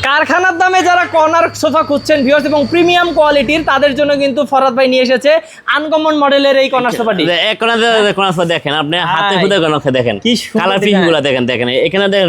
কারখানার দামে যারা কর্নার সোফা খুঁজছেন ভিউয়ার্স এবং প্রিমিয়াম কোয়ালিটির, তাদের জন্য কিন্তু ফরহাদ ভাই নিয়ে এসেছে আনকমন মডেলের এই কর্নার সোফাটি। এক কর্নার সোফা দেখেন, আপনি হাতে খুদে কর্নার দেখেন, কালার পিং গুলো দেখেন, দেখেন এখানে দেখেন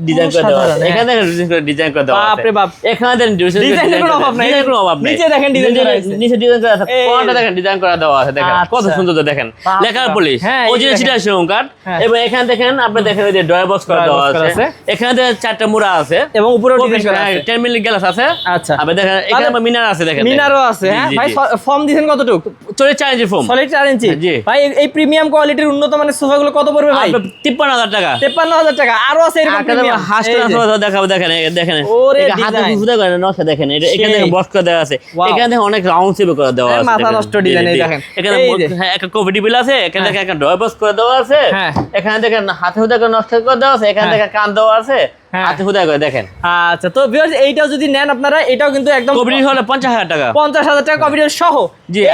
ডিজাইন করে দেওয়া আছে, এখানে দেখেন ডিজাইন করে দেওয়া আছে, বাপ রে বাপ, এখানে দেখেন ডিজাইনের কোনো অভাব নাই, ডিজাইনের কোনো অভাব নাই, নিচে দেখেন ডিজাইন করা আছে, নিচে ডিজাইন করা আছে, কোনটা দেখেন ডিজাইন করা দেওয়া আছে, দেখেন কত সুন্দর দেখেন, লেখার পলিশ অরিজিনাল চিটাগং কাঠ। এবং এখানে দেখেন আপনি দেখেন এই যে ড্রয়ার বক্স করা দেওয়া আছে, এখানে দেখেন 4টা মুড়া আছে এবং উপরে ডিজাইন করা আছে, 10 মিলি গ্লাস আছে। আচ্ছা, আপনি দেখেন এখানে মিনার আছে, দেখেন মিনারও আছে। হ্যাঁ ভাই, ফর্ম দিবেন কতটুকু? 4 ইঞ্চি ফর্ম, 4 ইঞ্চি। ভাই এই প্রিমিয়াম কোয়ালিটির উন্নত মানের সোফাগুলো কত পড়বে ভাই? 53,000 টাকা। 53,000 টাকা। আরো আছে এরকম প্রিমিয়াম সোফা দেখাবো, দেখেন দেখেন এটা হাতে খুদে করে নকশা দেখেন, এখানে দেখেন বক্স করে দেওয়া আছে, এখানে দেখেন অনেক রাউন্ড শেপ করে দেওয়া আছে, মাথা নষ্ট ডিজাইন। এই দেখেন এখানে একটা কফি টেবিল আছে, এখানে দেখেন একটা ড্রয়ার বক্স করে দেওয়া আছে, এখানে দেখেন হাতে খুদে করে নকশা করে দেওয়া আছে, এখানে দেখেন কান দেওয়া আছে, হাতে খুদে করে দেখেন। আচ্ছা, তো ভিউয়ার্স এইটাও যদি নেন আপনারা, এটাও কিন্তু একদম কফি হলো 50,000 টাকা। 50,000 টাকা কফি সহ।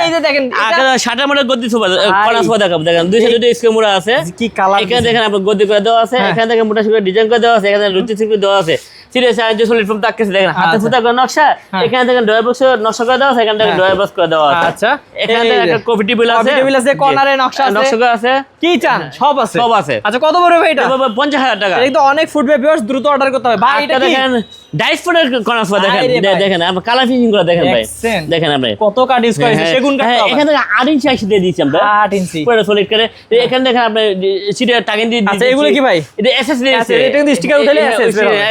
এই যে দেখেন আগে 60 মডেল গদি সোফা কর্নার সোফা দেখাবো, দেখেন 202 স্কোয়ার মুড়া আছে, কি কালার, এখানে দেখেন আপনার গদি করে দেওয়া আছে, এখানে দেখেন মোটা করে ডিজাইন করে দেওয়া আছে, এখানে রুটি সিপি দেওয়া আছে, সিরিয়াস সাইজ সলিড ফর্ম তাকছে, দেখেন হাতে ফুটা করে নকশা, এখানে দেখেন ড্রয়ার বক্স নকশা করে দেওয়া আছে, এখানে দেখেন ড্রয়ার বক্স করে দেওয়া আছে। আচ্ছা, এখানে দেখেন একটা কফি টেবিল আছে, কর্নারে নকশা করা আছে, কি চান সব আছে, সব আছে। আচ্ছা, কত পড়বে ভাই এটা? 50,000 টাকা। এটা তো অনেক ফুটবে ভিউয়ার্স, দ্রুত অর্ডার করতে হবে ভাই। এটা দেখেন ডাইস ফুটের কর্নার সোফা, দেখেন দেখেন আপনি কালার ফিনিশিং করে দেখেন ভাই, দেখেন আপনি কত কাট ইউজ করেছে, সেগুন কাঠ। এখানে দেখেন 8 ইঞ্চি আইসি দিয়ে দিয়েছি আমরা, 8 ইঞ্চি পুরো সলিড করে। এখানে দেখেন আপনি সিটে টাগিন দিয়ে দিয়েছি। আচ্ছা, এগুলো কি ভাই? এটা এসএস দিয়ে দিয়েছি, এটা কিন্তু স্টিকার উঠালে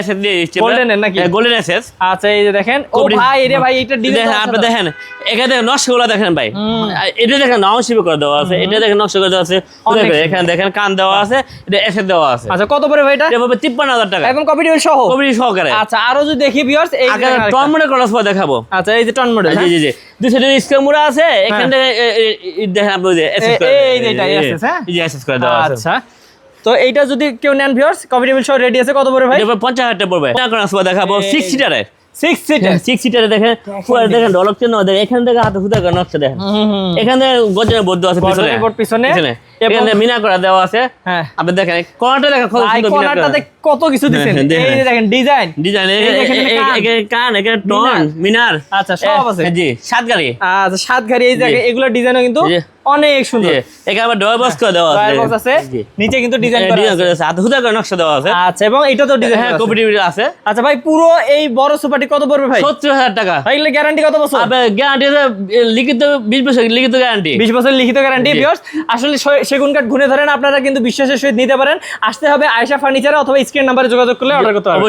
এসএস দিয়ে দিয়েছি, গোল্ডেন এর নাকি? Golden SS. আচ্ছা, এই যে দেখেন, ও ভাই রে ভাই, এটা ডিজাইন দেখেন আপনি দেখেন, এখানে দেখেন নকশাগুলো দেখেন ভাই, এটা দেখেন নাও শিপ করে দেওয়া আছে, এটা দেখেন নকশা করে দেওয়া আছে, এখানে দেখেন কান দেওয়া আছে, এটা এসএস দেওয়া আছে। আচ্ছা, কত পড়বে ভাই এটা? এটা হবে 53,000 টাকা, একদম কপি টেবিল সহ, কপি সহকারে। আচ্ছা, আরো যদি দেখি ভিউয়ার্স, এই আগে টন মডেল কর্নার সোফা দেখাবো। আচ্ছা, এই যে টন মডেল, জি জি জি 202 স্কোয়ার মুড়া আছে, এখানে দেখেন আপনি এসএস করে, এই যে এটা এসএস, হ্যাঁ এই যে এসএস করে দেওয়া আছে। আচ্ছা, তো এইটা যদি কেউ নেন ভিউয়ার্স, কপি টেবিল সহ রেডি আছে, কত পড়বে ভাই? এটা 50,000 টাকা পড়বে। কর্নার সোফা দেখাবো 6 সিটারে, 6 সিটারে দেখেন পুরো দেখেন ডলক চেন দেখেন, এখানে দেখেন হাতে ফুটা করে নকশা দেখেন, এখানে গজনের বদ্ধ আছে পিছনে, এখানে মিনা করা দেওয়া আছে। হ্যাঁ, আপনি দেখেন কোণাটা দেখেন কত সুন্দর, কোণাটাতে কত কিছু দিবেন, এই যে দেখেন ডিজাইন, এখানে কান, এখানে টন মিনার, আচ্ছা সব আছে। জি, সাত গাড়ি, আচ্ছা সাত গাড়ি, এই দেখেন এগুলো ডিজাইনও কিন্তু অনেক সুন্দর। এখানে আবার ডয়ার বক্স করে দেওয়া আছে, ডয়ার বক্স আছে, নিচে কিন্তু ডিজাইন করা আছে, হাতে ফুটা করে নকশা দেওয়া আছে। আচ্ছা, এবং এটা তো ডিজাইন, হ্যাঁ কপি টেবিল আছে। আচ্ছা ভাই, পুরো এই বড় সোফাটি কত পড়বে ভাই? 70,000 টাকা। ভাই এগুলো গ্যারান্টি কত বছর? গ্যারান্টি লিখিত 20 বছর লিখিত গ্যারান্টি, 20 বছর লিখিত গ্যারান্টি। ভিউয়ার্স, আসলে সেগুন কাঠ ঘুরে ধরেন, আপনারা কিন্তু বিশ্বাসের সহিত নিতে পারেন। আসতে হবে আয়েশা ফার্নিচারে অথবা স্ক্রিন নাম্বারে যোগাযোগ করলে অর্ডার করতে পারবেন।